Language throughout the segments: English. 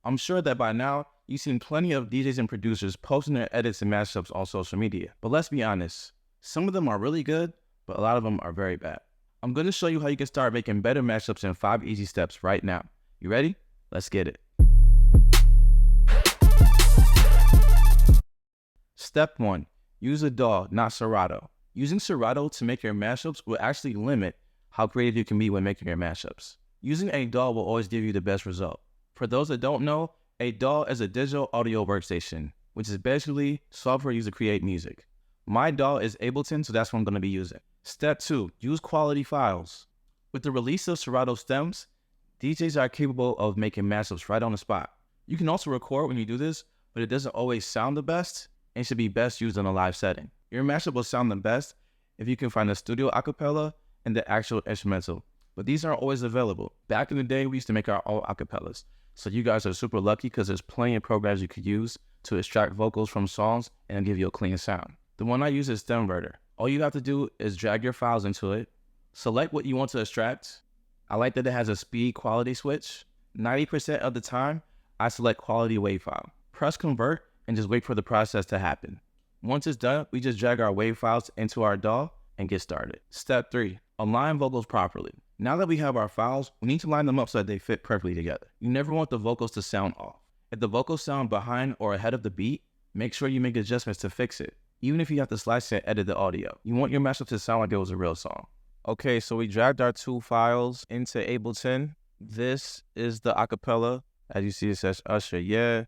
I'm sure that by now, you've seen plenty of DJs and producers posting their edits and mashups on social media. But let's be honest, some of them are really good, but a lot of them are very bad. I'm going to show you how you can start making better mashups in 5 easy steps right now. You ready? Let's get it. Step 1. Use a DAW, not Serato. Using Serato to make your mashups will actually limit how creative you can be when making your mashups. Using a DAW will always give you the best result. For those that don't know, a DAW is a digital audio workstation, which is basically software used to create music. My DAW is Ableton, so that's what I'm going to be using. Step 2. Use quality files. With the release of Serato stems, DJs are capable of making mashups right on the spot. You can also record when you do this, but it doesn't always sound the best and should be best used in a live setting. Your mashup will sound the best if you can find the studio acapella and the actual instrumental, but these aren't always available. Back in the day, we used to make our own acapellas, so you guys are super lucky because there's plenty of programs you could use to extract vocals from songs and give you a clean sound. The one I use is Stemverter. All you have to do is drag your files into it, select what you want to extract. I like that it has a speed quality switch. 90% of the time, I select quality wave file. Press convert and just wait for the process to happen. Once it's done, we just drag our wave files into our DAW and get started. Step 3, align vocals properly. Now that we have our files, we need to line them up so that they fit perfectly together. You never want the vocals to sound off. If the vocals sound behind or ahead of the beat, make sure you make adjustments to fix it. Even if you have to slice and edit the audio, you want your mashup to sound like it was a real song. Okay, so we dragged our 2 files into Ableton. This is the acapella. As you see, it says Usher, yeah.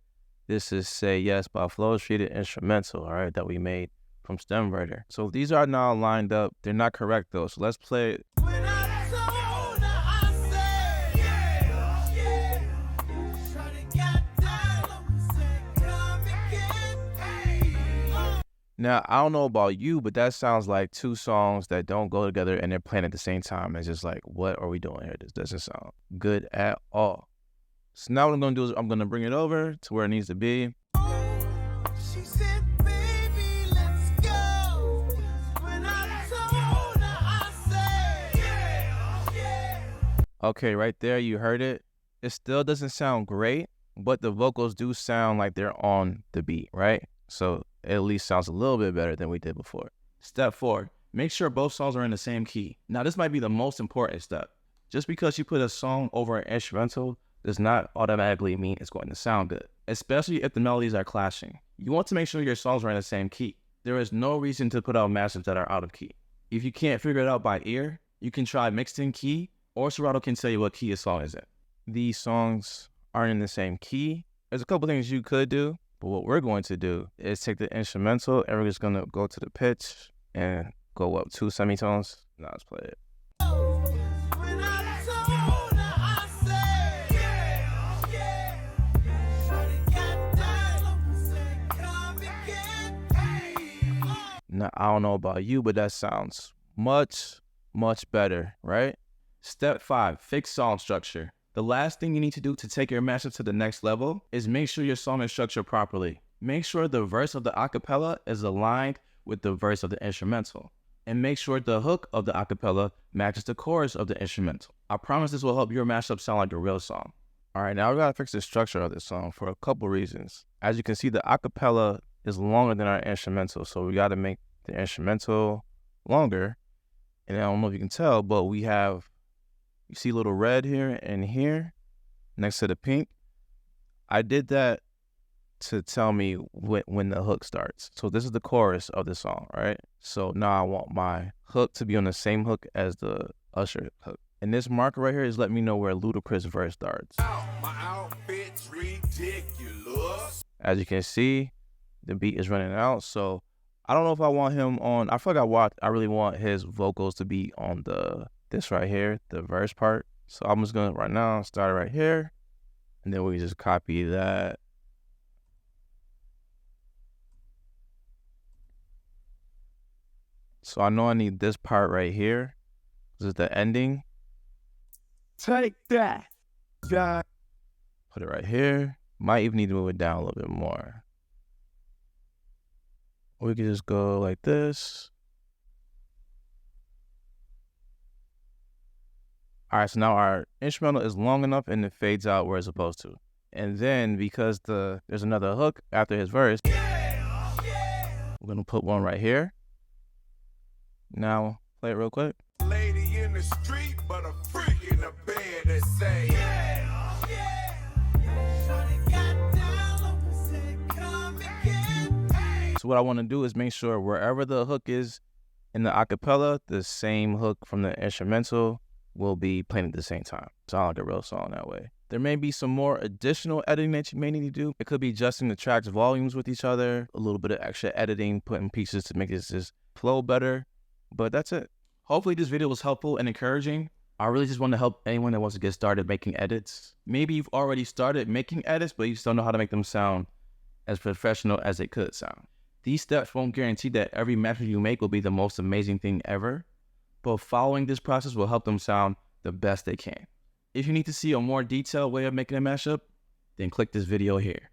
This is Say Yes by Flow Street, instrumental, all right, that we made from Stemverter. So these are now lined up. They're not correct though, so let's play it. Now, I don't know about you, but that sounds like 2 songs that don't go together and they're playing at the same time. It's just like, what are we doing here? This doesn't sound good at all. So now what I'm going to do is I'm going to bring it over to where it needs to be. She said, baby, let's go. When I told her, I said, yeah. Okay, right there, you heard it. It still doesn't sound great, but the vocals do sound like they're on the beat, right? So it at least sounds a little bit better than we did before. Step 4, make sure both songs are in the same key. Now, this might be the most important step. Just because you put a song over an instrumental does not automatically mean it's going to sound good, especially if the melodies are clashing. You want to make sure your songs are in the same key. There is no reason to put out mashups that are out of key. If you can't figure it out by ear, you can try mixed in key, or Serato can tell you what key a song is in. These songs aren't in the same key. There's a couple things you could do, but what we're going to do is take the instrumental and we're just going to go to the pitch and go up 2 semitones. Now let's play it. Now, I don't know about you, but that sounds much, much better, right? Step 5, fix song structure. The last thing you need to do to take your mashup to the next level is make sure your song is structured properly. Make sure the verse of the acapella is aligned with the verse of the instrumental. And make sure the hook of the acapella matches the chorus of the instrumental. I promise this will help your mashup sound like a real song. All right, now we gotta fix the structure of this song for a couple reasons. As you can see, the acapella is longer than our instrumental, so we gotta make the instrumental longer. And I don't know if you can tell, but we have, you see a little red here and here next to the pink. I did that to tell me when the hook starts. So this is the chorus of the song, right? So now I want my hook to be on the same hook as the Usher hook. And this marker right here is letting me know where Ludacris verse starts. My outfit's ridiculous. As you can see, the beat is running out. So I don't know if I want him on, I feel like I really want his vocals to be on this right here, the verse part. So I'm just gonna right now start right here. And then we just copy that. So I know I need this part right here. This is the ending. Take that. Yeah. Put it right here. Might even need to move it down a little bit more. We could just go like this. All right, so now our instrumental is long enough and it fades out where it's supposed to. And then because there's another hook after his verse, we're gonna put one right here. Now play it real quick. Lady in the street, but a freak in the bed that say, So what I want to do is make sure wherever the hook is in the acapella, the same hook from the instrumental will be playing at the same time. Sound like a real song that way. There may be some more additional editing that you may need to do. It could be adjusting the tracks' volumes with each other, a little bit of extra editing, putting pieces to make this just flow better. But that's it. Hopefully this video was helpful and encouraging. I really just want to help anyone that wants to get started making edits. Maybe you've already started making edits, but you just don't know how to make them sound as professional as they could sound. These steps won't guarantee that every mashup you make will be the most amazing thing ever, but following this process will help them sound the best they can. If you need to see a more detailed way of making a mashup, then click this video here.